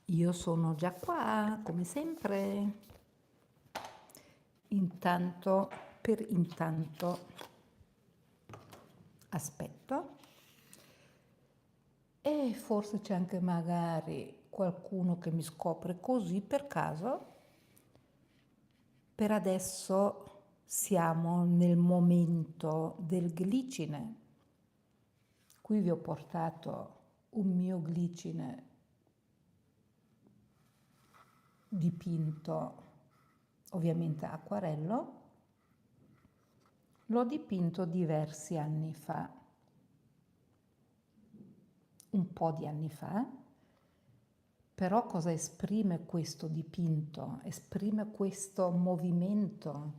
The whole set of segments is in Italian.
Io sono già qua, come sempre. Intanto, per intanto, aspetto. E forse c'è anche magari qualcuno che mi scopre così per caso. Per adesso siamo nel momento del glicine. Qui vi ho portato un mio glicine dipinto, ovviamente a acquarello. L'ho dipinto diversi anni fa, un po' di anni fa, però cosa esprime questo dipinto? Esprime questo movimento,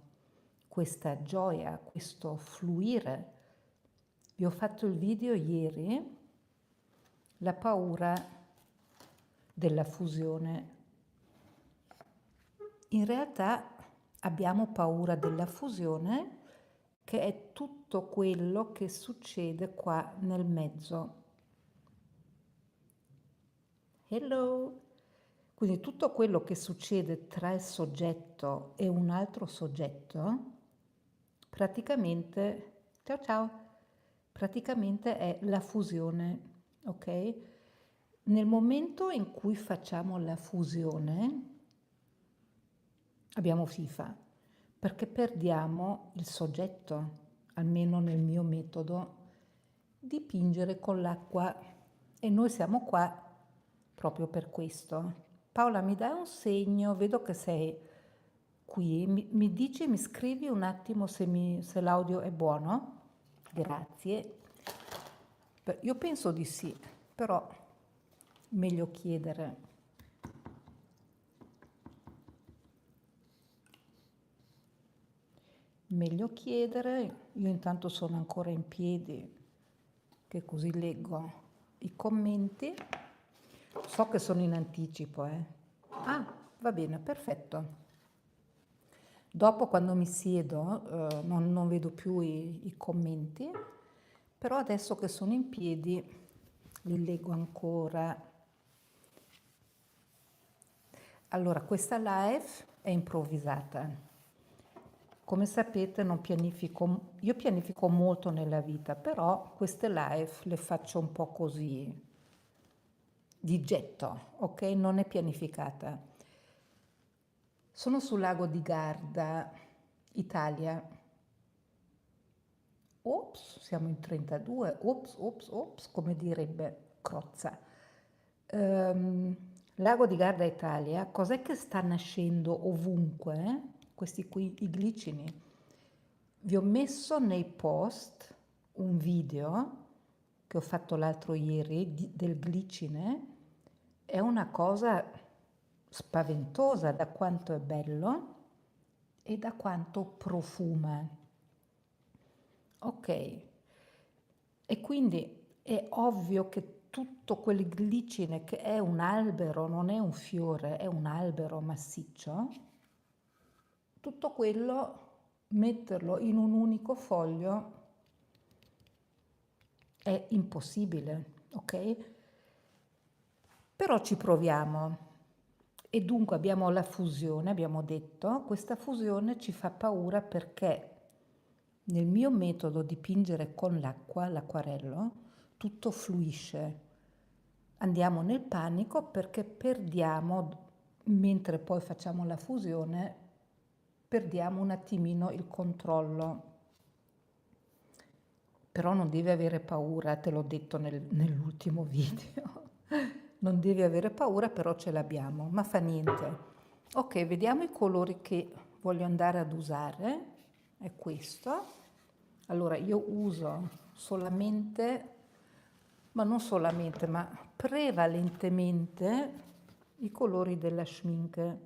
questa gioia, questo fluire. Vi ho fatto il video ieri, la paura della fusione. In realtà abbiamo paura della fusione, che è tutto quello che succede qua nel mezzo. Hello! Quindi tutto quello che succede tra il soggetto e un altro soggetto, praticamente, ciao ciao, praticamente è la fusione, ok? Nel momento in cui facciamo la fusione, abbiamo FIFA, perché perdiamo il soggetto, almeno nel mio metodo, dipingere con l'acqua, e noi siamo qua proprio per questo. Paola, mi dai un segno? Vedo che sei qui. Mi dici, mi scrivi un attimo se l'audio è buono? Grazie. Io penso di sì, però meglio chiedere. Meglio chiedere. Io intanto sono ancora in piedi, che così leggo i commenti. So che sono in anticipo, eh. Ah, va bene, perfetto. Dopo, quando mi siedo, non vedo più i commenti, però adesso che sono in piedi li leggo ancora. Allora, questa live è improvvisata. Come sapete, non pianifico, io pianifico molto nella vita, però queste live le faccio un po' così, di getto, ok? Non è pianificata. Sono sul lago di Garda, Italia. Ops, siamo in 32. Ops, ops, ops, come direbbe Crozza. Lago di Garda, Italia. Cos'è che sta nascendo ovunque? Questi qui, i glicini. Vi ho messo nei post un video che ho fatto l'altro ieri del glicine. È una cosa spaventosa da quanto è bello e da quanto profuma. Ok, e quindi è ovvio che tutto quel glicine, che è un albero, non è un fiore, è un albero massiccio, tutto quello, metterlo in un unico foglio è impossibile, ok? Però ci proviamo. E dunque abbiamo la fusione, abbiamo detto, questa fusione ci fa paura perché nel mio metodo dipingere con l'acqua, l'acquarello, tutto fluisce. Andiamo nel panico perché perdiamo, mentre poi facciamo la fusione, perdiamo un attimino il controllo. Però non devi avere paura, te l'ho detto nell'ultimo video. Non devi avere paura, però ce l'abbiamo, ma fa niente. Ok, vediamo i colori che voglio andare ad usare. È questo. Allora, io uso solamente, ma non solamente, ma prevalentemente i colori della schmink.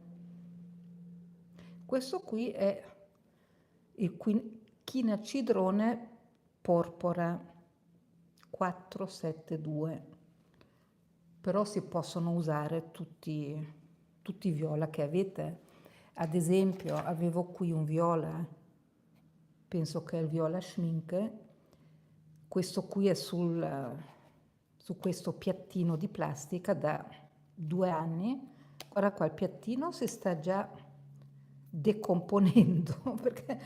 Questo qui è il chinacidrone porpora 472, però si possono usare tutti i viola che avete. Ad esempio, avevo qui un viola, penso che è il viola schmink. Questo qui è su questo piattino di plastica da 2 anni. Guarda qua, il piattino si sta già decomponendo perché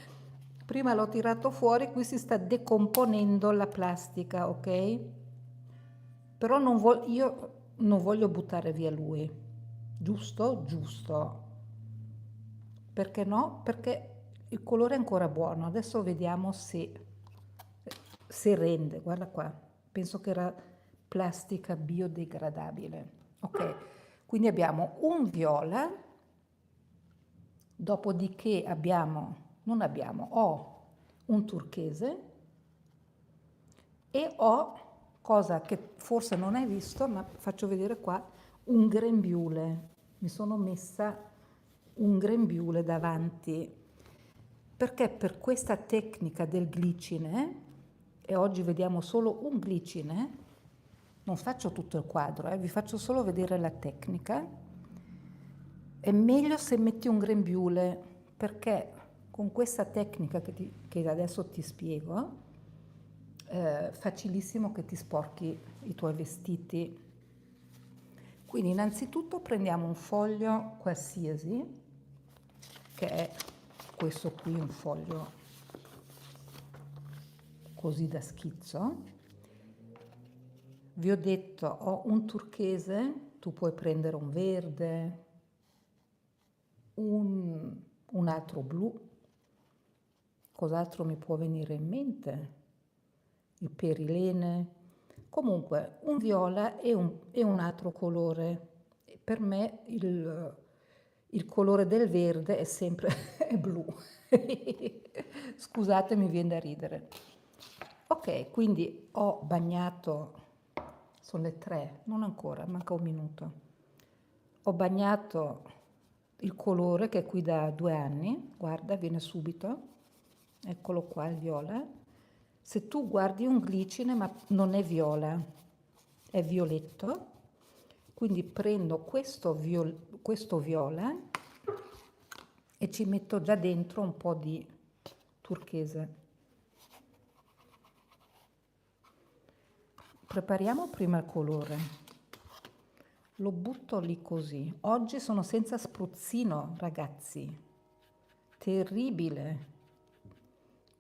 prima l'ho tirato fuori, qui si sta decomponendo la plastica, ok? Però io non voglio buttare via lui, giusto? Giusto. Perché no? Perché il colore è ancora buono. Adesso vediamo se rende. Guarda qua, penso che era plastica biodegradabile. Ok, quindi abbiamo un viola, dopodiché ho un turchese e ho, cosa che forse non hai visto, ma faccio vedere qua, un grembiule. Mi sono messa un grembiule davanti perché per questa tecnica del glicine, e oggi vediamo solo un glicine, non faccio tutto il quadro, vi faccio solo vedere la tecnica, è meglio se metti un grembiule perché con questa tecnica che adesso ti spiego, facilissimo che ti sporchi i tuoi vestiti. Quindi innanzitutto prendiamo un foglio qualsiasi, che è questo qui, un foglio così da schizzo. Vi ho detto, ho un turchese, tu puoi prendere un verde, un altro blu. Cos'altro mi può venire in mente? Il perilene. Comunque, un viola e un altro colore. Per me il colore del verde è sempre è blu. Scusate, mi viene da ridere. Ok, quindi ho bagnato, sono le 3, non ancora, manca un minuto. Ho bagnato il colore che è qui da 2 anni, guarda, viene subito, eccolo qua il viola. Se tu guardi un glicine, ma non è viola, è violetto, quindi prendo questo viola e ci metto già dentro un po' di turchese. Prepariamo prima il colore. Lo butto lì così. Oggi sono senza spruzzino, ragazzi. Terribile.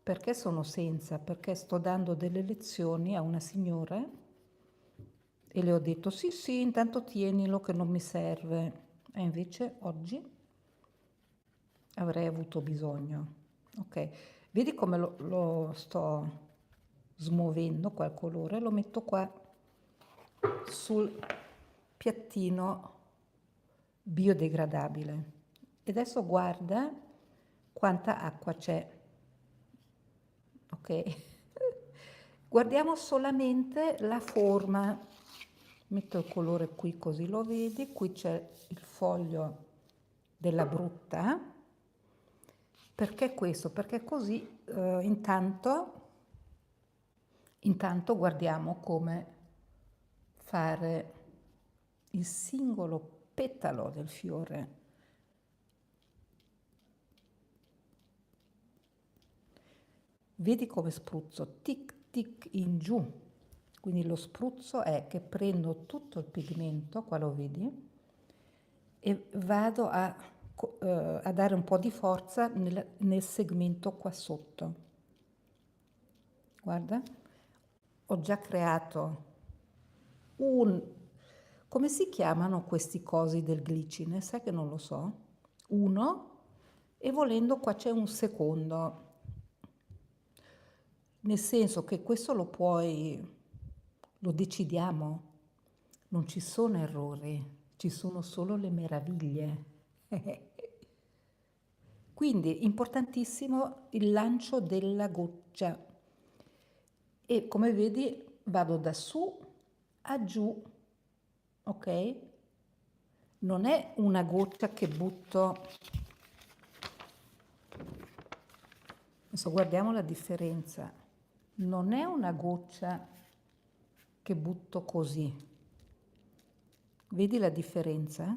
Perché sono senza? Perché sto dando delle lezioni a una signora e le ho detto sì, sì, intanto tienilo che non mi serve. E invece oggi avrei avuto bisogno. Ok, vedi come lo sto smuovendo qua il colore? Lo metto qua sul piattino biodegradabile. E adesso guarda quanta acqua c'è. Ok? Guardiamo solamente la forma. Metto il colore qui così lo vedi. Qui c'è il foglio della brutta. Perché questo? Perché così intanto guardiamo come fare il singolo petalo del fiore. Vedi come spruzzo, tic tic in giù. Quindi lo spruzzo è che prendo tutto il pigmento, qua lo vedi, e vado a dare un po' di forza nel segmento qua sotto. Guarda, ho già creato come si chiamano questi cosi del glicine? Sai che non lo so. Uno, e volendo qua c'è un secondo. Nel senso che questo lo decidiamo. Non ci sono errori, ci sono solo le meraviglie. Quindi importantissimo il lancio della goccia e come vedi vado da su a giù, ok? Non è una goccia che butto. Adesso guardiamo la differenza. Non è una goccia che butto così. Vedi la differenza?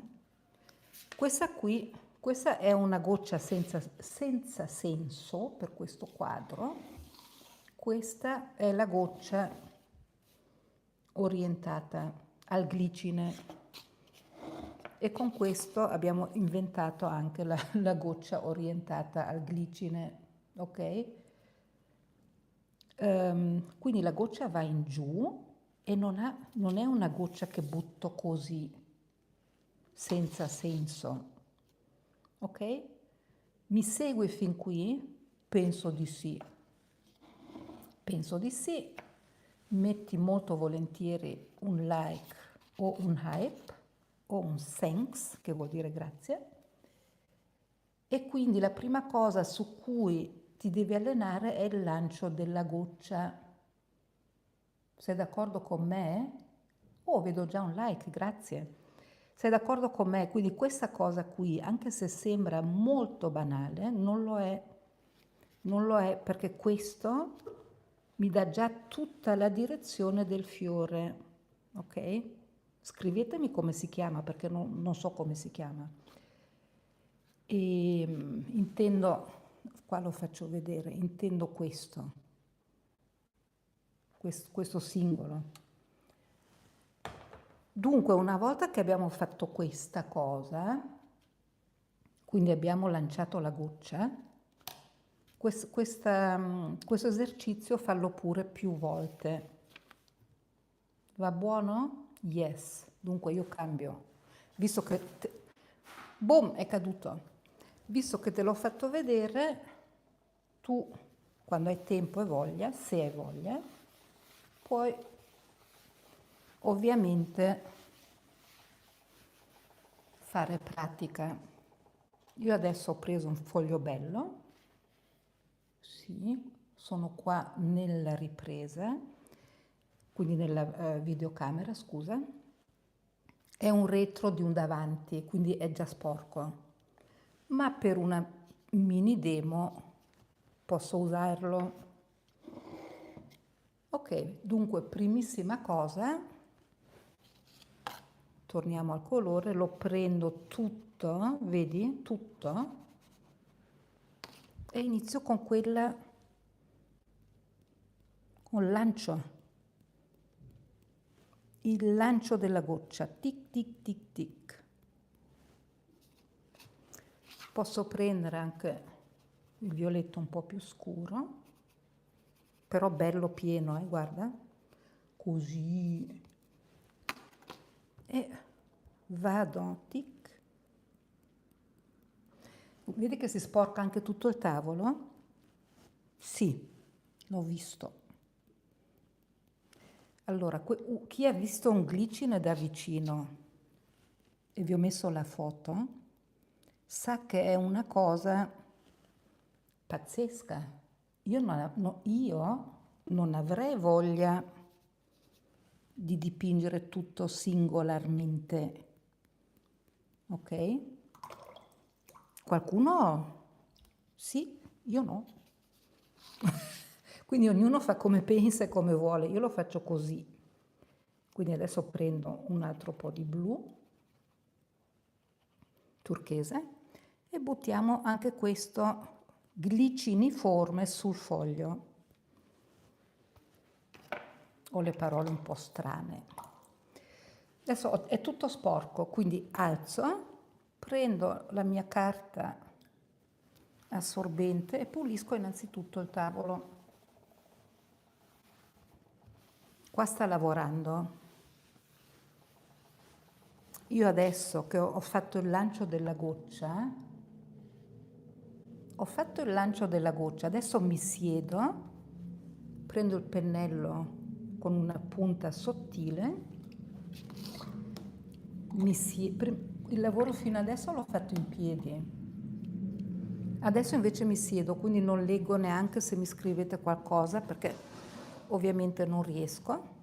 Questa è una goccia senza senso per questo quadro. Questa è la goccia orientata al glicine. e con questo abbiamo inventato anche la goccia orientata al glicine, ok? Quindi la goccia va in giù e non è una goccia che butto così, senza senso, ok? Mi segui fin qui? Penso di sì. Penso di sì. Metti molto volentieri un like o un hype o un thanks, che vuol dire grazie. E quindi la prima cosa su cui ti devi allenare è il lancio della goccia. Sei d'accordo con me? Oh, vedo già un like, grazie. Sei d'accordo con me? Quindi questa cosa qui, anche se sembra molto banale, non lo è. Non lo è perché questo mi dà già tutta la direzione del fiore, ok? Scrivetemi come si chiama perché non so come si chiama. E intendo, qua lo faccio vedere, intendo questo singolo. Dunque, una volta che abbiamo fatto questa cosa, quindi abbiamo lanciato la goccia, questo esercizio fallo pure più volte. Va buono? Yes. Dunque io cambio. Visto che... Boom, è caduto. Visto che te l'ho fatto vedere, tu, quando hai tempo e voglia, se hai voglia, puoi ovviamente fare pratica. Io adesso ho preso un foglio bello, sì, sono qua nella ripresa, quindi nella videocamera, scusa. È un retro di un davanti, quindi è già sporco. Ma per una mini demo posso usarlo. Ok, dunque primissima cosa, torniamo al colore, lo prendo tutto, vedi? Tutto. E inizio con lancio. Il lancio della goccia, tic tic tic tic. Posso prendere anche il violetto un po' più scuro, però bello pieno, guarda, così. E vado, tic. Vedi che si sporca anche tutto il tavolo? Sì, l'ho visto. Allora, chi ha visto un glicine da vicino, e vi ho messo la foto, sa che è una cosa pazzesca. Io non avrei voglia di dipingere tutto singolarmente, ok? Qualcuno sì, io no. Quindi ognuno fa come pensa e come vuole, io lo faccio così. Quindi adesso prendo un altro po' di blu, turchese, e buttiamo anche questo gliciniforme sul foglio. Ho le parole un po' strane. Adesso è tutto sporco, quindi alzo, prendo la mia carta assorbente e pulisco innanzitutto il tavolo. Qua sta lavorando. Io adesso che ho fatto il lancio della goccia, adesso mi siedo, prendo il pennello con una punta sottile, il lavoro fino adesso l'ho fatto in piedi. Adesso invece mi siedo, quindi non leggo neanche se mi scrivete qualcosa perché ovviamente non riesco.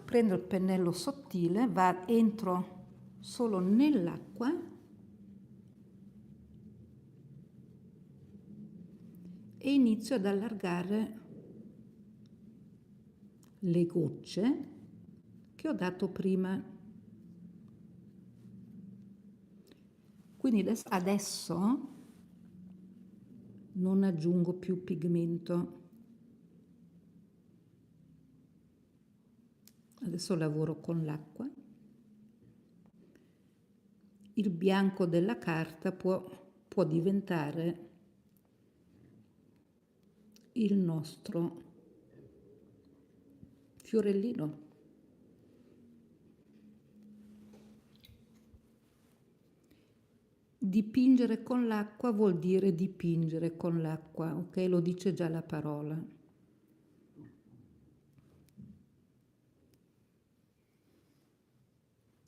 Prendo il pennello sottile, entro solo nell'acqua e inizio ad allargare le gocce che ho dato prima. Quindi adesso non aggiungo più pigmento. Adesso lavoro con l'acqua il bianco della carta può diventare il nostro fiorellino. Dipingere con l'acqua vuol dire dipingere con l'acqua, ok? Lo dice già la parola.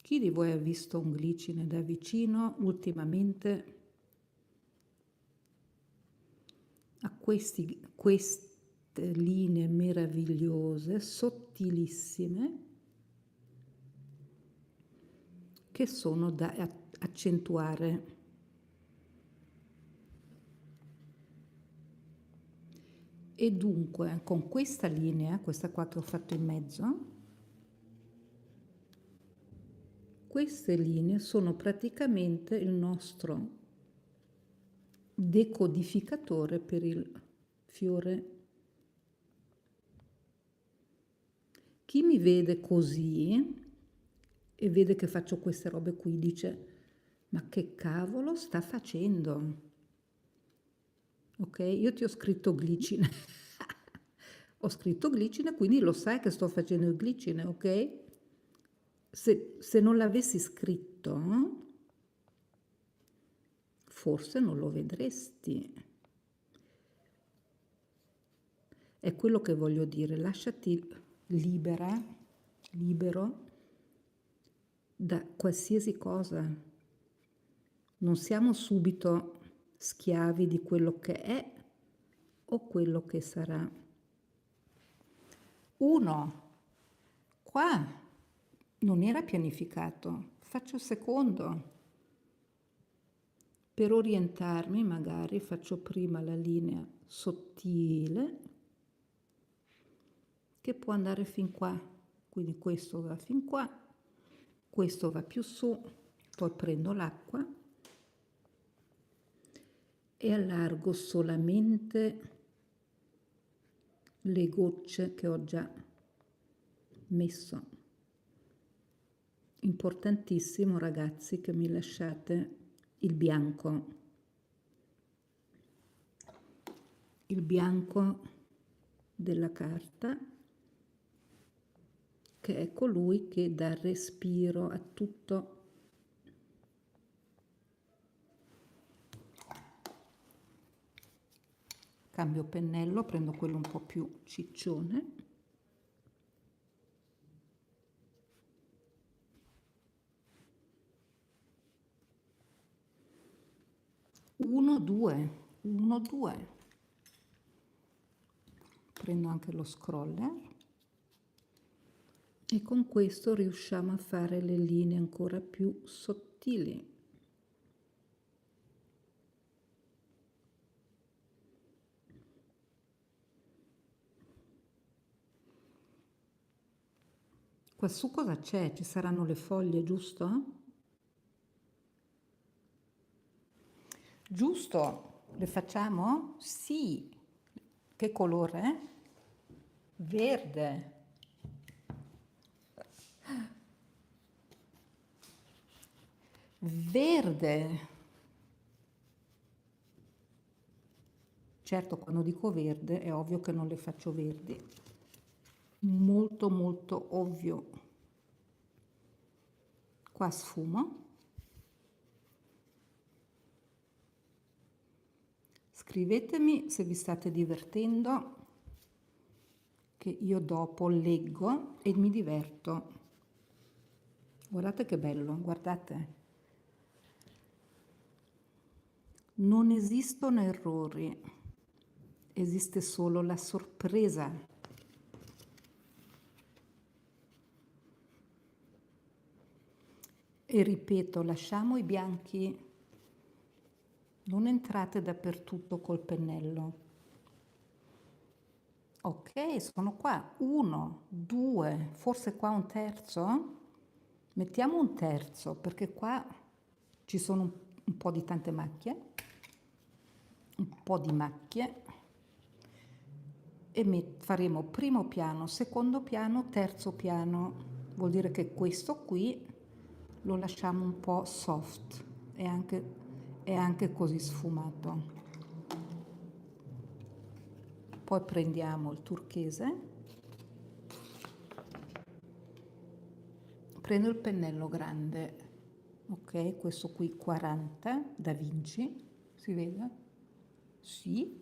Chi di voi ha visto un glicine da vicino ultimamente? A queste linee meravigliose, sottilissime, che sono da accentuare. E dunque con questa linea, questa qua che ho fatto in mezzo, queste linee sono praticamente il nostro decodificatore per il fiore. Chi mi vede così e vede che faccio queste robe qui dice: ma che cavolo sta facendo? Ok, io ti ho scritto glicine. Ho scritto glicine, quindi lo sai che sto facendo il glicine, ok? Se non l'avessi scritto, forse non lo vedresti. È quello che voglio dire, lasciati libero da qualsiasi cosa. Non siamo subito schiavi di quello che è o quello che sarà. Uno, qua non era pianificato, faccio il secondo. Per orientarmi magari faccio prima la linea sottile che può andare fin qua, quindi questo va fin qua, questo va più su, poi prendo l'acqua e allargo solamente le gocce che ho già messo. Importantissimo ragazzi che mi lasciate il bianco della carta, che è colui che dà respiro a tutto. Cambio pennello, prendo quello un po' più ciccione. Uno, due. Prendo anche lo scroller e con questo riusciamo a fare le linee ancora più sottili. Qua su cosa c'è? Ci saranno le foglie, giusto? Giusto? Le facciamo? Sì. Che colore? Verde. Verde. Certo, quando dico verde è ovvio che non le faccio verdi. Molto molto ovvio. Qua sfumo. Scrivetemi se vi state divertendo, che io dopo leggo e mi diverto. Guardate che bello, guardate. Non esistono errori, esiste solo la sorpresa. E ripeto, lasciamo i bianchi, non entrate dappertutto col pennello. Ok, sono qua, 1, 2, forse qua un terzo? Mettiamo un terzo perché qua ci sono un po' di tante macchie, un po' di macchie e faremo primo piano, secondo piano, terzo piano. Vuol dire che questo qui lo lasciamo un po' soft e anche così sfumato. Poi prendiamo il turchese, prendo il pennello grande, ok, questo qui 40 da Vinci, si vede? Sì,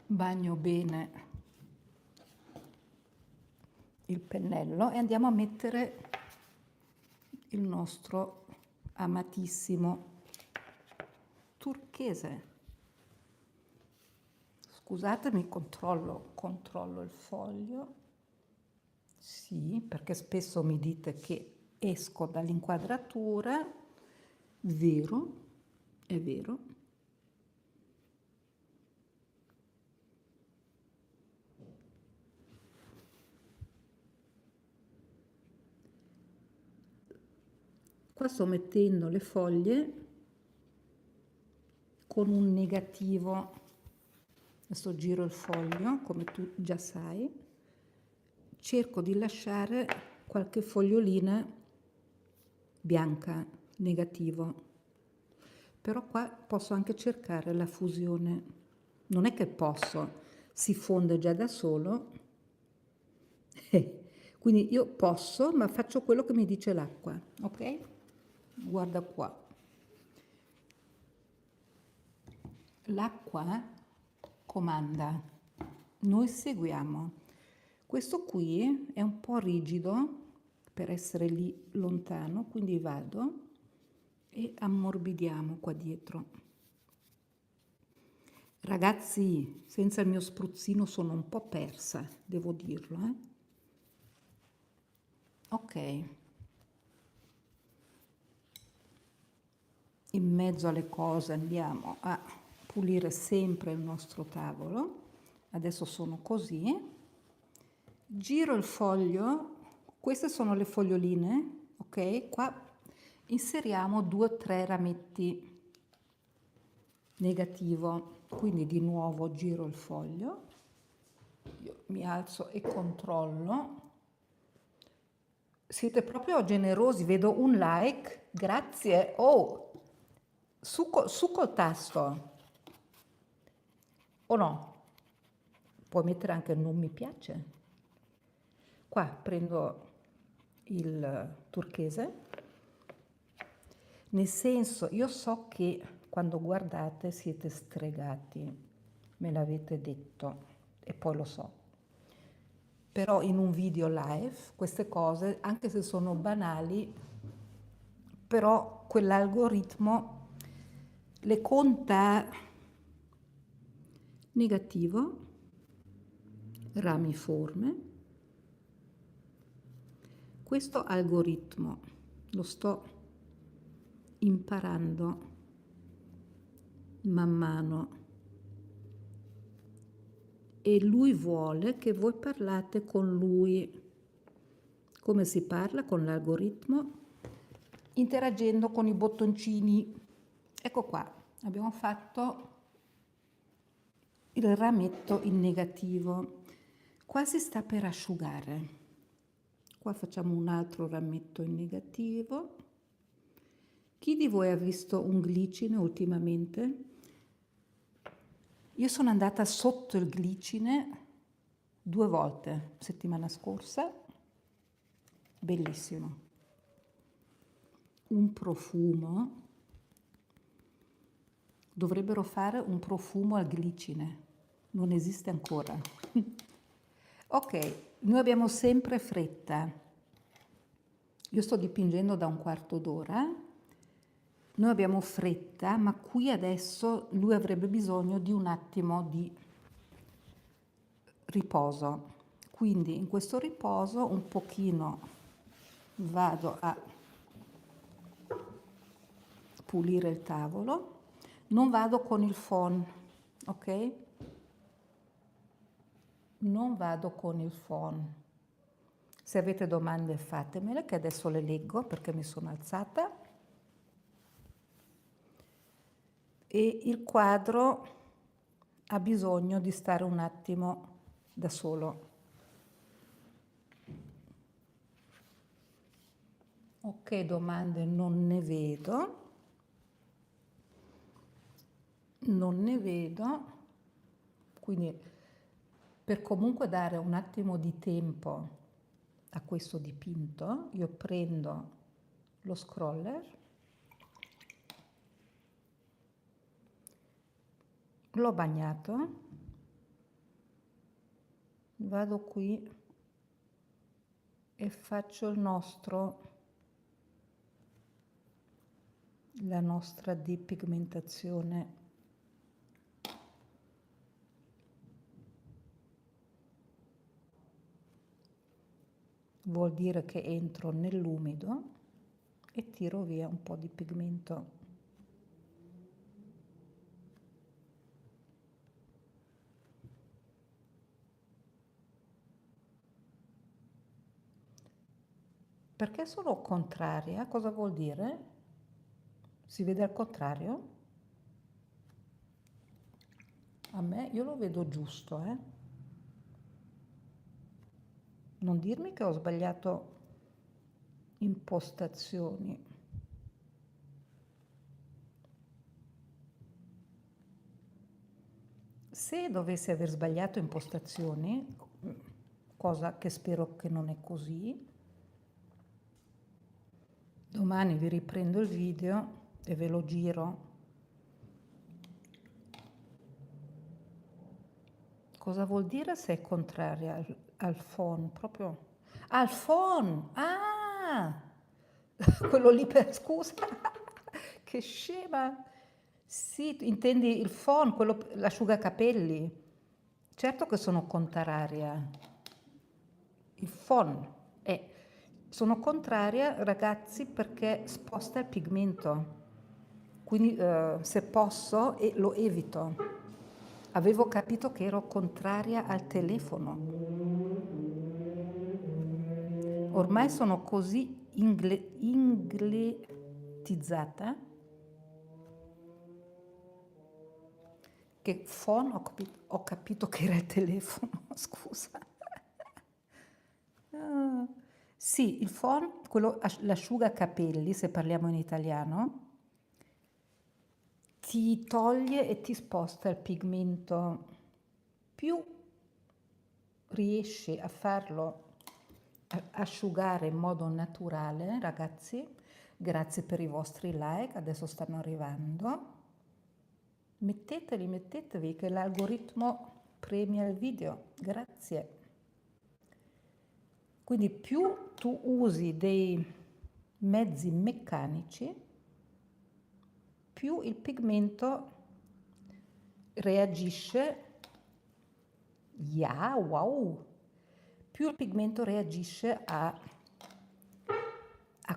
bagno bene il pennello e andiamo a mettere il nostro amatissimo turchese. Scusatemi, controllo il foglio. Sì, perché spesso mi dite che esco dall'inquadratura. Vero, è vero. Qua sto mettendo le foglie con un negativo. Adesso giro il foglio, come tu già sai. Cerco di lasciare qualche fogliolina bianca, negativo. Però qua posso anche cercare la fusione. Non è che posso, si fonde già da solo. Quindi io posso, ma faccio quello che mi dice l'acqua, ok? Guarda qua. L'acqua comanda, noi seguiamo. Questo qui è un po' rigido per essere lì lontano, quindi vado e ammorbidiamo qua dietro. Ragazzi, senza il mio spruzzino sono un po' persa, devo dirlo, eh? Ok. In mezzo alle cose andiamo a pulire sempre il nostro tavolo. Adesso sono così. Giro il foglio, queste sono le foglioline, ok? Qua inseriamo 2 o 3 rametti negativo, quindi di nuovo giro il foglio, io mi alzo e controllo. Siete proprio generosi, vedo un like, grazie. Oh, su col tasto, o no? Puoi mettere anche non mi piace. Qua prendo il turchese, nel senso, io so che quando guardate siete stregati, me l'avete detto e poi lo so. Però in un video live queste cose, anche se sono banali, però quell'algoritmo le conta negativo, ramiforme. Questo algoritmo lo sto imparando man mano e lui vuole che voi parlate con lui. Come si parla con l'algoritmo? Interagendo con i bottoncini. Ecco qua, abbiamo fatto il rametto in negativo. Qua si sta per asciugare. Qua facciamo un altro rametto in negativo. Chi di voi ha visto un glicine ultimamente? Io sono andata sotto il glicine 2 volte settimana scorsa, bellissimo. Un profumo, dovrebbero fare un profumo al glicine, non esiste ancora. Ok, noi abbiamo sempre fretta. Io sto dipingendo da un quarto d'ora. Noi abbiamo fretta, ma qui adesso lui avrebbe bisogno di un attimo di riposo. Quindi in questo riposo un pochino vado a pulire il tavolo. Non vado con il phon, ok? Non vado con il phon. Se avete domande fatemele, che adesso le leggo perché mi sono alzata. E il quadro ha bisogno di stare un attimo da solo. Ok, domande non ne vedo. Non ne vedo. Quindi per comunque dare un attimo di tempo a questo dipinto, io prendo lo scroller, l'ho bagnato, vado qui e faccio la nostra depigmentazione. Vuol dire che entro nell'umido e tiro via un po' di pigmento. Perché sono contraria? Cosa vuol dire? Si vede al contrario? A me, io lo vedo giusto, eh? Non dirmi che ho sbagliato impostazioni. Se dovessi aver sbagliato impostazioni, cosa che spero che non è così, domani vi riprendo il video e ve lo giro. Cosa vuol dire se è contraria al phon? Proprio al phon! Ah! Quello lì per scusa. Che scema! Sì, intendi il phon, quello, l'asciugacapelli. Certo che sono contraria. Il phon. Sono contraria, ragazzi, perché sposta il pigmento. Quindi se posso lo evito. Avevo capito che ero contraria al telefono. Ormai sono così ingletizzata che phon ho capito che era il telefono, scusa. Ah, sì, il phon, quello, l'asciugacapelli, se parliamo in italiano, ti toglie e ti sposta il pigmento. Più riesci a farlo asciugare in modo naturale, ragazzi, grazie per i vostri like, adesso stanno arrivando. Mettetevi che l'algoritmo premia il video, grazie. Quindi più tu usi dei mezzi meccanici, più il pigmento reagisce, wow, più il pigmento reagisce a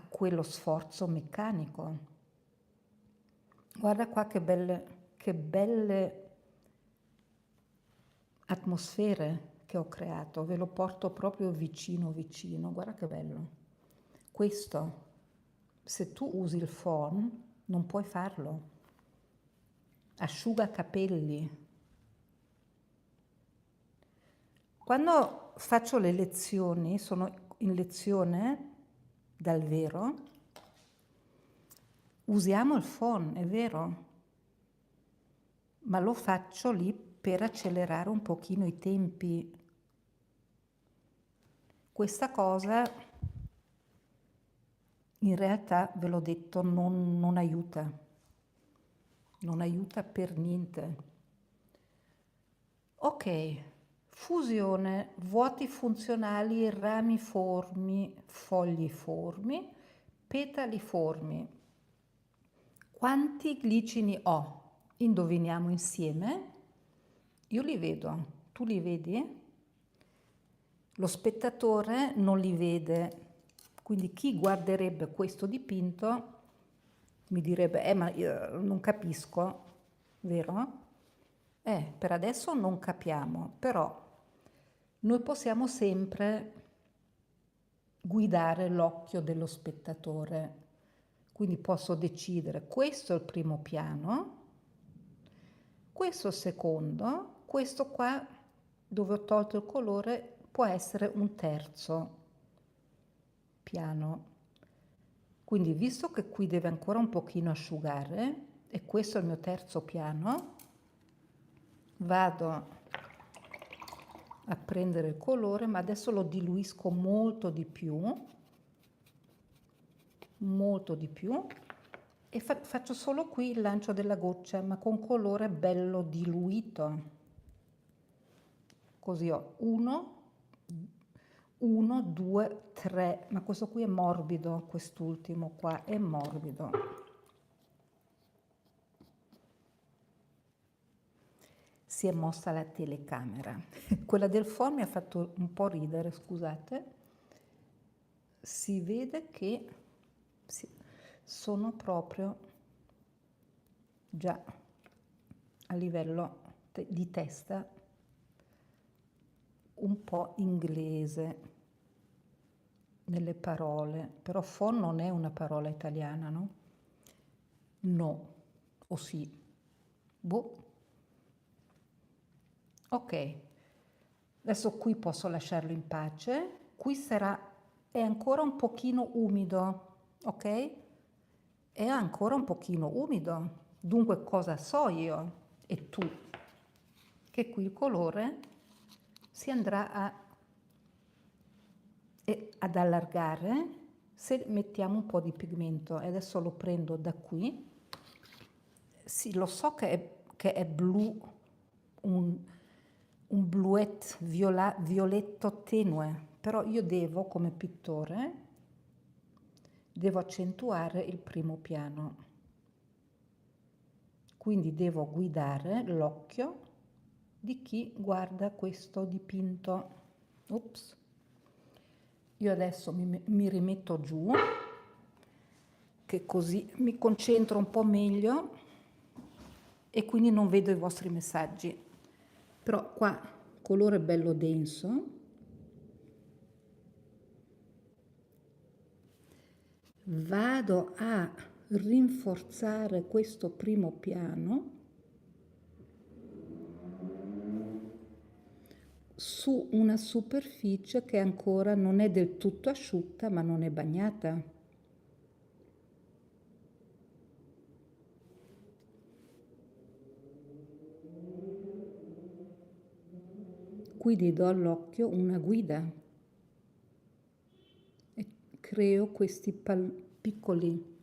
quello sforzo meccanico. Guarda qua che belle atmosfere che ho creato, ve lo porto proprio vicino, guarda che bello. Questo, se tu usi il phon, non puoi farlo. Asciuga capelli. Quando faccio le lezioni, sono in lezione dal vero, usiamo il phon, è vero, ma lo faccio lì per accelerare un pochino i tempi. Questa cosa in realtà, ve l'ho detto, non aiuta, non aiuta per niente. Ok, fusione, vuoti funzionali, ramiformi, fogliformi, petaliformi. Quanti glicini ho? Indoviniamo insieme. Io li vedo, tu li vedi? Lo spettatore non li vede, quindi chi guarderebbe questo dipinto mi direbbe, ma io non capisco, vero? Per adesso non capiamo, però noi possiamo sempre guidare l'occhio dello spettatore. Quindi posso decidere, questo è il primo piano, questo è il secondo, questo qua dove ho tolto il colore può essere un terzo piano. Quindi visto che qui deve ancora un pochino asciugare, e questo è il mio terzo piano, vado a prendere il colore, ma adesso lo diluisco molto di più, e faccio solo qui il lancio della goccia, ma con colore bello diluito. Così ho 1, 2, 3, ma questo qui è morbido, quest'ultimo qua è morbido. Si è mossa la telecamera. Quella del phone mi ha fatto un po' ridere, scusate. Si vede che sono proprio già a livello di testa un po' inglese nelle parole, però phone non è una parola italiana, no? No, o sì. Boh. Ok, adesso qui posso lasciarlo in pace, qui è ancora un pochino umido, ok? È ancora un pochino umido, dunque cosa so io e tu? Che qui il colore si andrà ad allargare se mettiamo un po' di pigmento, e adesso lo prendo da qui. Sì, lo so che è blu, un bluette violetto tenue, però io devo, come pittore, devo accentuare il primo piano. Quindi devo guidare l'occhio di chi guarda questo dipinto. Ops. Io adesso mi rimetto giù, che così mi concentro un po' meglio e quindi non vedo i vostri messaggi. Però qua colore bello denso. Vado a rinforzare questo primo piano su una superficie che ancora non è del tutto asciutta, ma non è bagnata. Quindi do all'occhio una guida e creo questi piccoli,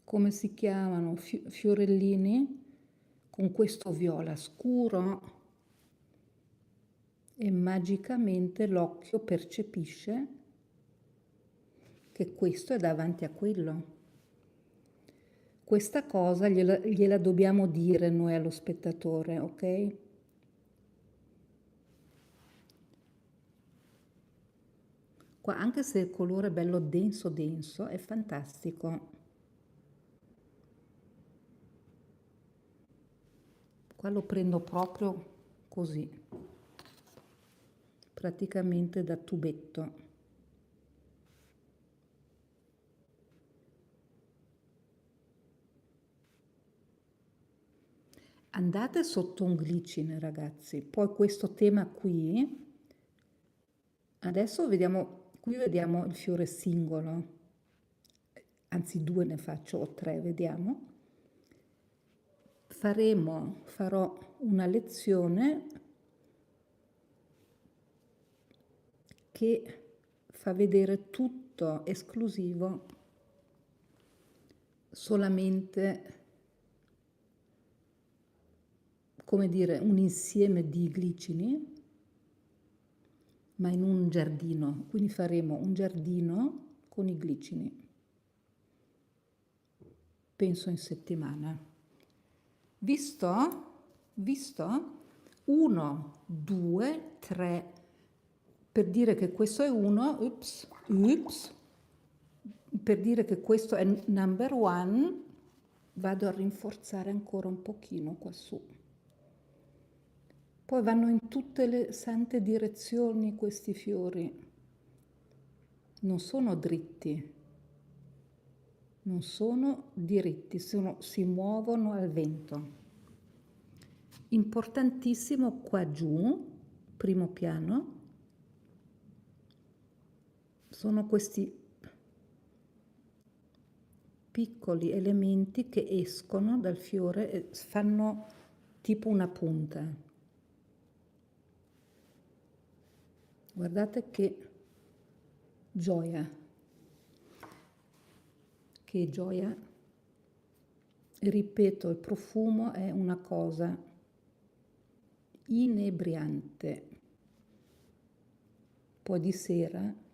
come si chiamano, fiorellini, con questo viola scuro, e magicamente l'occhio percepisce che questo è davanti a quello. Questa cosa gliela dobbiamo dire noi allo spettatore, ok? Qua, anche se il colore è bello denso denso, è fantastico. Qua lo prendo proprio così, praticamente da tubetto. Andate sotto un glicine, ragazzi. Poi questo tema qui, adesso vediamo, qui vediamo il fiore singolo, anzi 2 ne faccio o 3, vediamo. Farò una lezione che fa vedere tutto esclusivo solamente, come dire, un insieme di glicini, ma in un giardino. Quindi faremo un giardino con i glicini, penso in settimana. Visto? 1, 2, 3. Per dire che questo è 1, per dire che questo è number 1, vado a rinforzare ancora un pochino qua su. Poi vanno in tutte le sante direzioni questi fiori. Non sono dritti, si muovono al vento. Importantissimo qua giù, primo piano, sono questi piccoli elementi che escono dal fiore e fanno tipo una punta. Guardate che gioia, che gioia. Ripeto, il profumo è una cosa inebriante. Poi di sera,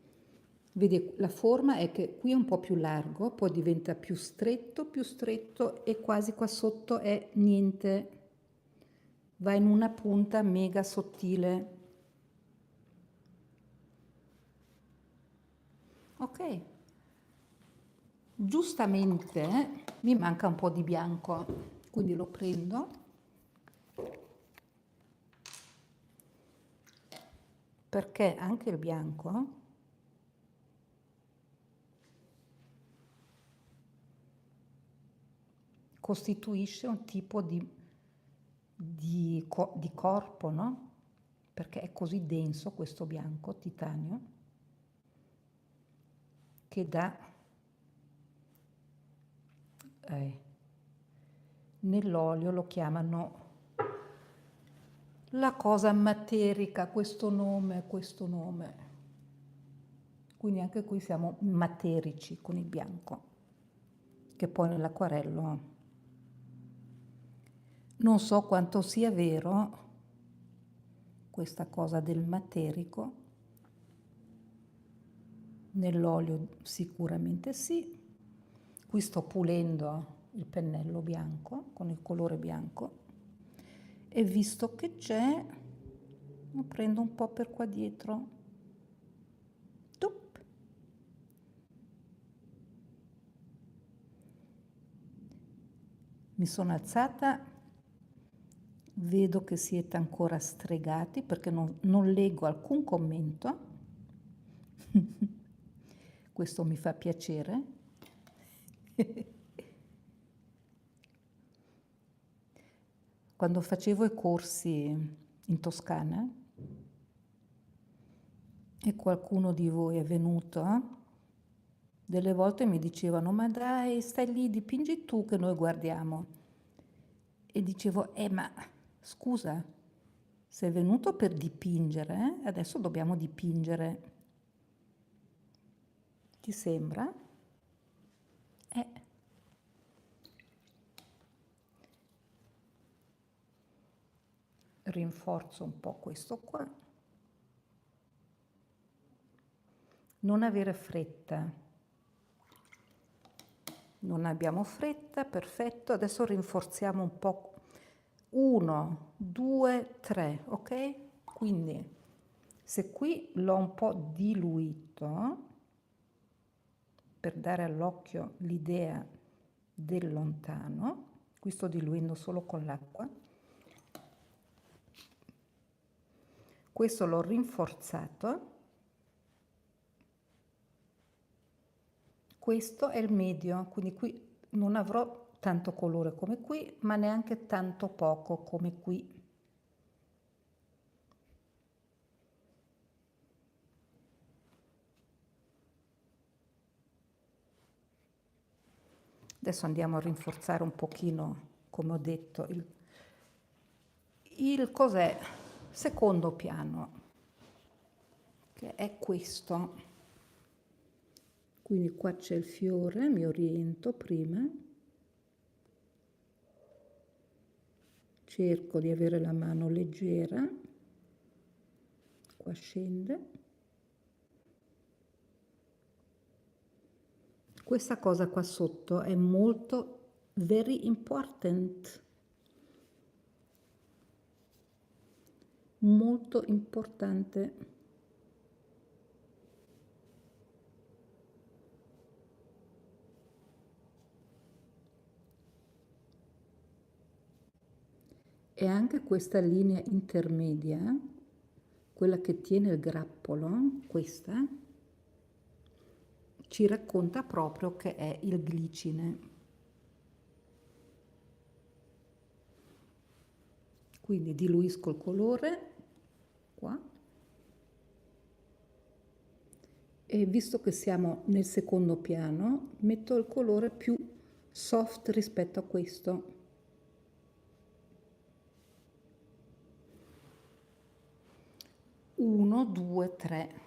vedi, la forma è che qui è un po' più largo, poi diventa più stretto e quasi qua sotto è niente, va in una punta mega sottile. Ok, giustamente mi manca un po' di bianco, quindi lo prendo, perché anche il bianco costituisce un tipo di corpo, no? Perché è così denso questo bianco titanio che dà nell'olio lo chiamano la cosa materica, questo nome. Quindi anche qui siamo materici con il bianco, che poi nell'acquarello non so quanto sia vero questa cosa del materico. Nell'olio sicuramente sì. Qui sto pulendo il pennello bianco con il colore bianco e visto che c'è, lo prendo un po' per qua dietro. Tup. Mi sono alzata, vedo che siete ancora stregati perché non leggo alcun commento. Questo mi fa piacere. Quando facevo i corsi in Toscana e qualcuno di voi è venuto, delle volte mi dicevano: ma dai, stai lì, dipingi tu che noi guardiamo. E dicevo: ma scusa, sei venuto per dipingere, adesso dobbiamo dipingere. Ti sembra? Rinforzo un po' questo qua. Non avere fretta. Non abbiamo fretta, perfetto. Adesso rinforziamo un po'. 1, 2, 3, ok? Quindi se qui l'ho un po' diluito per dare all'occhio l'idea del lontano, qui sto diluendo solo con l'acqua, questo l'ho rinforzato, questo è il medio, quindi qui non avrò tanto colore come qui, ma neanche tanto poco come qui. Adesso andiamo a rinforzare un pochino, come ho detto, il cos'è? Secondo piano, che è questo. Quindi qua c'è il fiore, mi oriento prima, cerco di avere la mano leggera, qua scende. Questa cosa qua sotto è molto very important, molto importante. E anche questa linea intermedia, quella che tiene il grappolo, questa, ci racconta proprio che è il glicine. Quindi diluisco il colore qua E visto che siamo nel secondo piano, metto il colore più soft rispetto a questo. Uno, due, tre.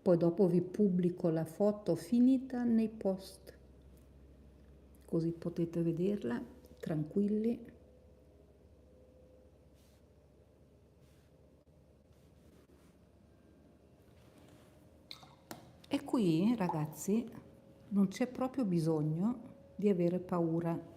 Poi dopo vi pubblico la foto finita nei post, così potete vederla tranquilli. E qui, ragazzi, non c'è proprio bisogno di avere paura.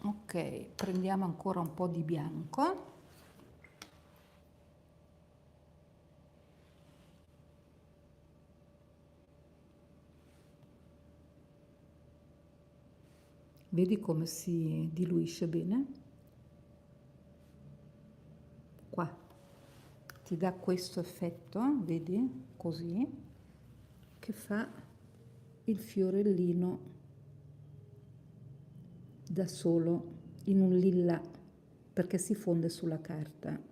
Ok, prendiamo ancora un po' di bianco. Vedi come si diluisce bene? Qua ti dà questo effetto, vedi? Così, che fa il fiorellino da solo in un lilla, perché si fonde sulla carta.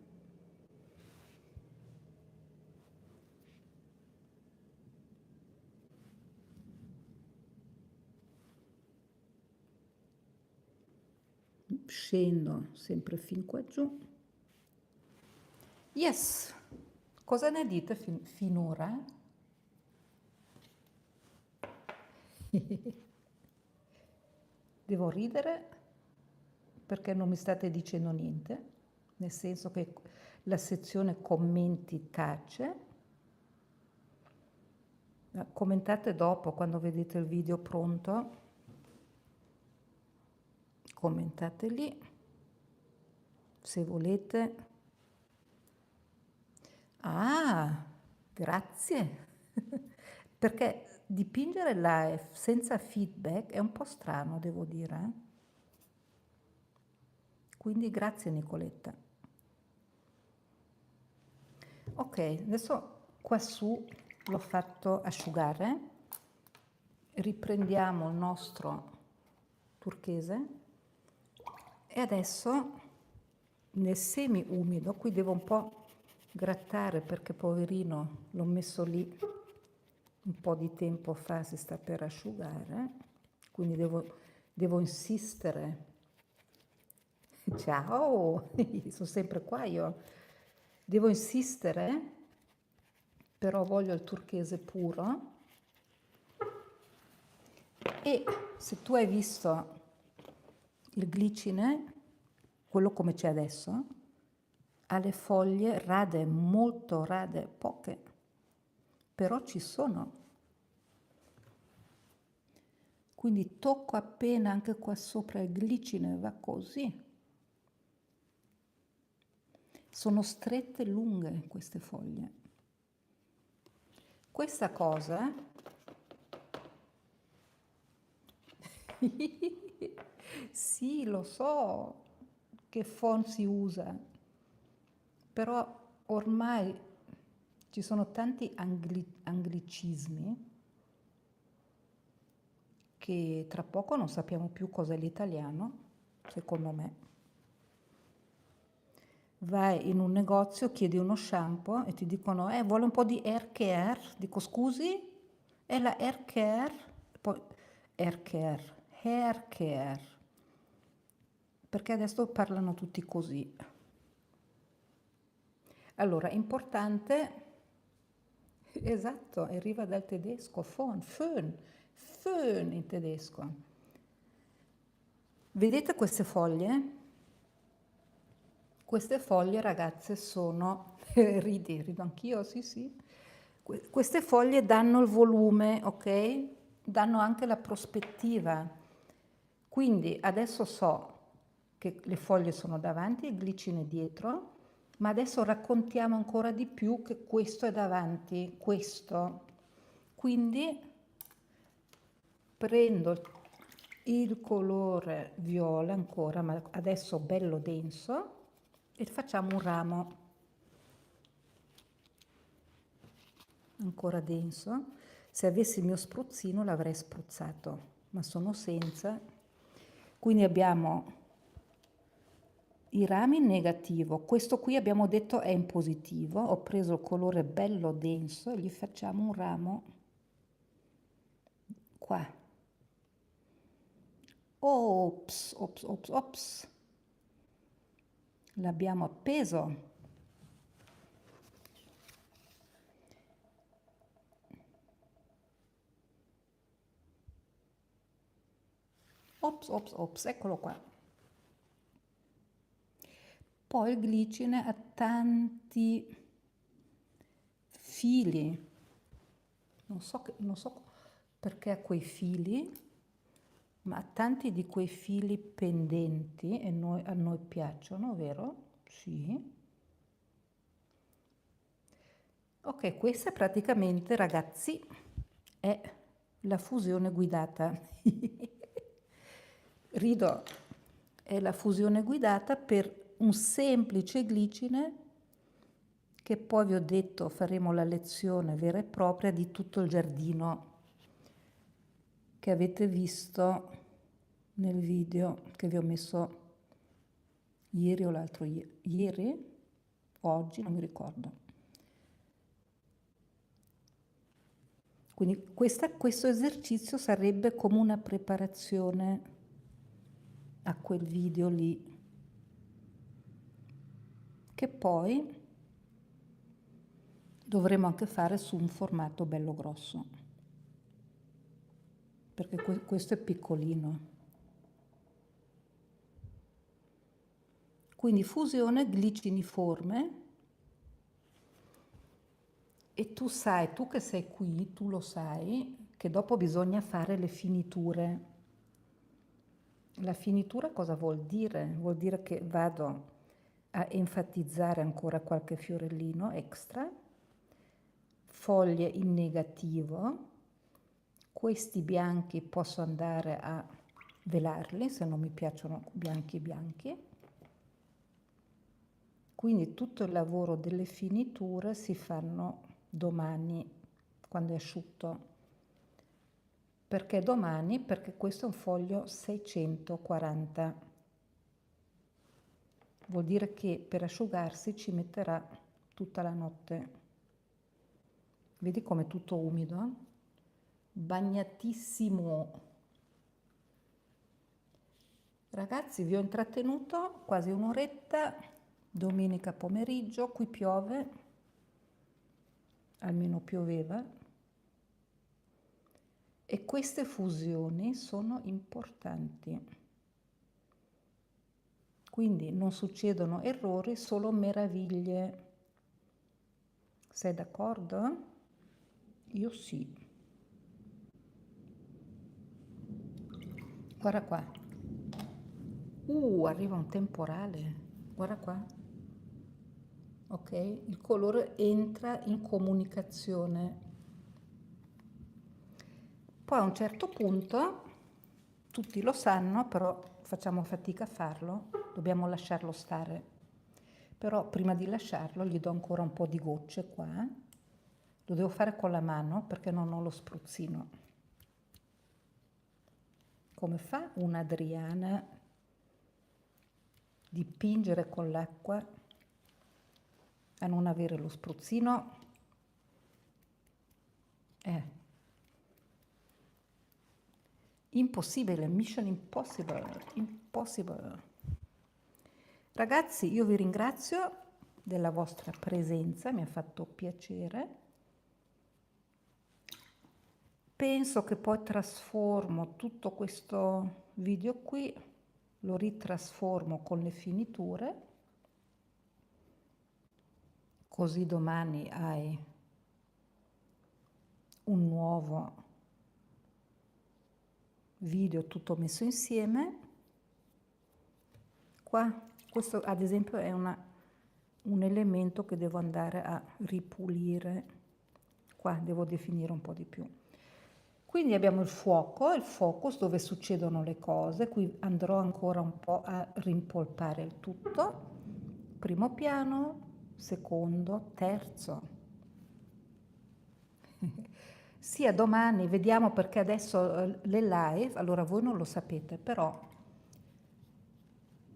Scendo sempre fin qua giù. Yes, cosa ne dite finora? Devo ridere perché non mi state dicendo niente, nel senso che la sezione commenti tace. Commentate dopo, quando vedete il video pronto, commentate lì se volete. Ah, grazie. Perché dipingere live senza feedback è un po' strano, devo dire. Quindi grazie Nicoletta. Ok, adesso qua su l'ho fatto asciugare. Riprendiamo il nostro turchese e adesso nel semi umido, qui devo un po' grattare perché poverino l'ho messo lì un po' di tempo fa, si sta per asciugare, quindi devo insistere. Ciao, sono sempre qua io. Devo insistere, però voglio il turchese puro. E se tu hai visto il glicine, quello come c'è adesso, ha le foglie rade, molto rade, poche, però ci sono. Quindi tocco appena anche qua sopra il glicine, va così. Sono strette e lunghe queste foglie. Questa cosa sì, lo so che font si usa, però ormai ci sono tanti anglicismi che tra poco non sappiamo più cos'è l'italiano, secondo me. Vai in un negozio, chiedi uno shampoo e ti dicono vuole un po' di hair care. Dico scusi? È la hair care? Poi hair care. Perché adesso parlano tutti così. Allora, importante, esatto, arriva dal tedesco, Föhn in tedesco. Vedete queste foglie? Queste foglie, ragazze, sono, rido anch'io, sì, sì. Queste foglie danno il volume, ok? Danno anche la prospettiva. Quindi adesso so che le foglie sono davanti e il glicine dietro, ma adesso raccontiamo ancora di più che questo è davanti, questo. Quindi prendo il colore viola ancora, ma adesso bello denso, e facciamo un ramo ancora denso. Se avessi il mio spruzzino l'avrei spruzzato, ma sono senza, Quindi abbiamo i rami in negativo, questo qui abbiamo detto è in positivo, ho preso il colore bello denso e gli facciamo un ramo qua. Ops, ops, ops, ops. L'abbiamo appeso. Ops, ops, ops, eccolo qua. Poi il glicine ha tanti fili, non so perché ha quei fili, ma ha tanti di quei fili pendenti e a noi piacciono, vero? Sì. Ok, questa praticamente, ragazzi, è la fusione guidata. Rido, è la fusione guidata per un semplice glicine che poi vi ho detto faremo la lezione vera e propria di tutto il giardino che avete visto nel video che vi ho messo ieri o l'altro ieri, oggi, non mi ricordo. Quindi questo esercizio sarebbe come una preparazione a quel video lì, che poi dovremo anche fare su un formato bello grosso, perché questo è piccolino. Quindi fusione gliciniforme, e tu sai, tu che sei qui, tu lo sai, che dopo bisogna fare le finiture. La finitura cosa vuol dire? Vuol dire che vado a enfatizzare ancora qualche fiorellino extra, foglie in negativo, questi bianchi posso andare a velarli se non mi piacciono bianchi bianchi. Quindi tutto il lavoro delle finiture si fanno domani quando è asciutto. Perché domani? Perché questo è un foglio 640. Vuol dire che per asciugarsi ci metterà tutta la notte. Vedi com'è tutto umido? Bagnatissimo. Ragazzi, vi ho intrattenuto quasi un'oretta, domenica pomeriggio, qui piove, almeno pioveva, e queste fusioni sono importanti. Quindi non succedono errori, solo meraviglie. Sei d'accordo? Io sì. Guarda qua. Arriva un temporale. Guarda qua. Ok? Il colore entra in comunicazione. Poi a un certo punto, tutti lo sanno, però facciamo fatica a farlo, dobbiamo lasciarlo stare. Però prima di lasciarlo gli do ancora un po' di gocce qua. Lo devo fare con la mano perché non ho lo spruzzino. Come fa un'Adriana dipingere con l'acqua a non avere lo spruzzino? Impossibile, mission impossible, impossible. Ragazzi, io vi ringrazio della vostra presenza, mi ha fatto piacere. Penso che poi trasformo tutto questo video qui, lo ritrasformo con le finiture, così domani hai un nuovo video tutto messo insieme. Qua, questo ad esempio è un elemento che devo andare a ripulire. Qua devo definire un po' di più. Quindi abbiamo il focus dove succedono le cose. Qui andrò ancora un po' a rimpolpare il tutto. Primo piano, secondo, terzo. Sia domani, vediamo perché adesso le live, allora voi non lo sapete, però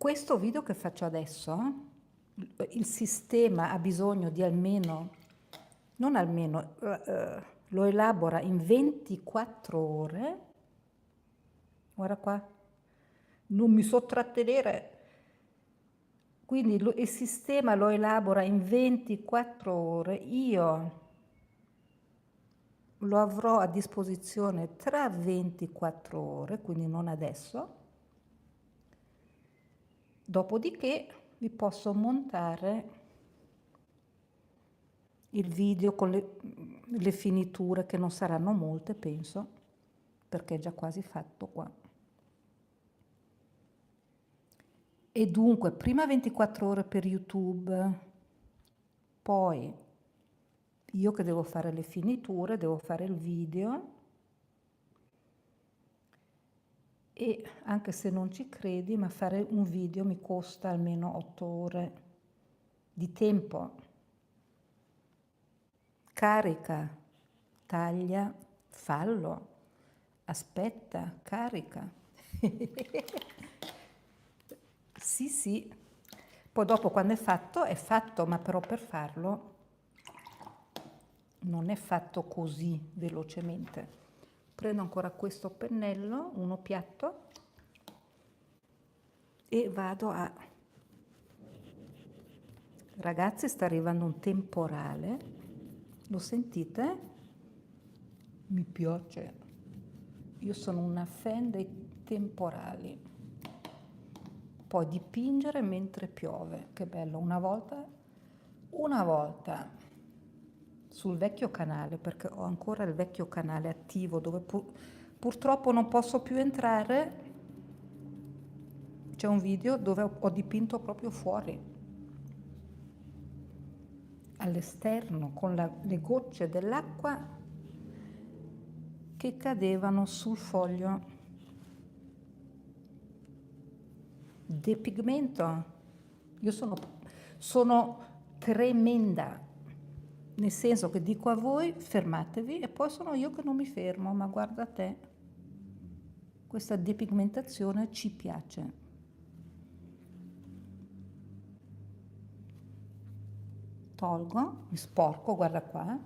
questo video che faccio adesso, il sistema ha bisogno di almeno, non almeno, lo elabora in 24 ore. Guarda qua, non mi so trattenere. Quindi il sistema lo elabora in 24 ore. Io lo avrò a disposizione tra 24 ore, quindi non adesso. Dopodiché vi posso montare il video con le finiture, che non saranno molte, penso, perché è già quasi fatto qua. E dunque, prima 24 ore per YouTube, poi io che devo fare le finiture, devo fare il video, e anche se non ci credi, ma fare un video mi costa almeno 8 ore di tempo. Carica, taglia, fallo, aspetta, carica. Sì, sì. Poi dopo, quando è fatto, ma però per farlo non è fatto così velocemente. Prendo ancora questo pennello, uno piatto, e vado a... Ragazzi, sta arrivando un temporale, lo sentite? Mi piace. Io sono una fan dei temporali. Poi dipingere mentre piove, che bello. Una volta sul vecchio canale, perché ho ancora il vecchio canale attivo dove purtroppo non posso più entrare, c'è un video dove ho dipinto proprio fuori, all'esterno, con le gocce dell'acqua che cadevano sul foglio. Depigmento. Io sono tremenda, nel senso che dico a voi fermatevi, e poi sono io che non mi fermo. Ma guarda te, questa depigmentazione ci piace. Tolgo, mi sporco, guarda qua,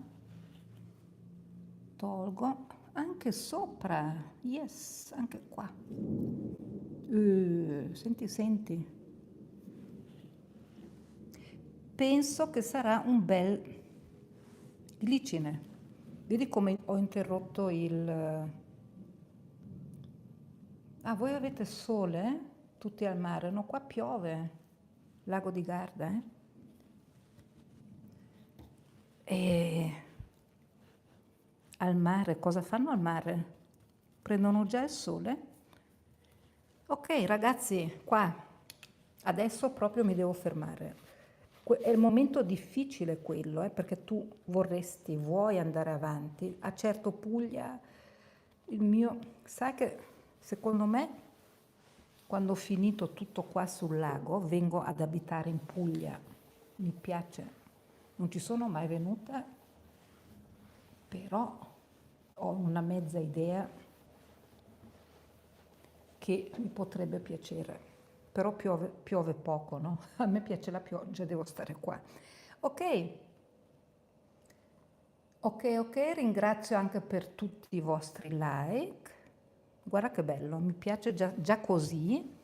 tolgo anche sopra, yes, anche qua. Senti, senti. Penso che sarà un bel glicine. Vedi come ho interrotto il... Ah, voi avete sole? Tutti al mare? No, qua piove. Lago di Garda, eh? E al mare, cosa fanno al mare? Prendono già il sole? Ok, ragazzi, qua, adesso proprio mi devo fermare. È il momento difficile quello, perché tu vuoi andare avanti. A certo Puglia, il mio... Sai che secondo me, quando ho finito tutto qua sul lago, vengo ad abitare in Puglia. Mi piace. Non ci sono mai venuta, però ho una mezza idea che mi potrebbe piacere. Però piove poco, no? A me piace la pioggia, devo stare qua. Ok, ringrazio anche per tutti i vostri like. Guarda che bello, mi piace già così,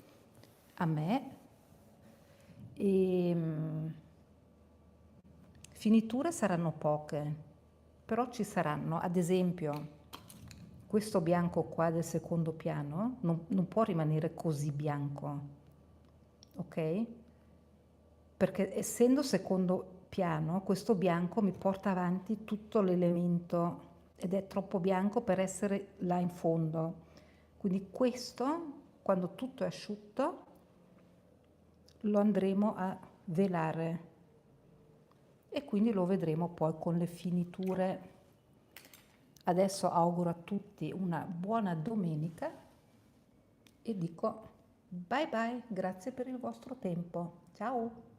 a me. E, finiture saranno poche, però ci saranno. Ad esempio, questo bianco qua del secondo piano non può rimanere così bianco, ok? Perché essendo secondo piano, questo bianco mi porta avanti tutto l'elemento ed è troppo bianco per essere là in fondo. Quindi questo, quando tutto è asciutto, lo andremo a velare e quindi lo vedremo poi con le finiture. Adesso auguro a tutti una buona domenica e dico bye bye, grazie per il vostro tempo. Ciao!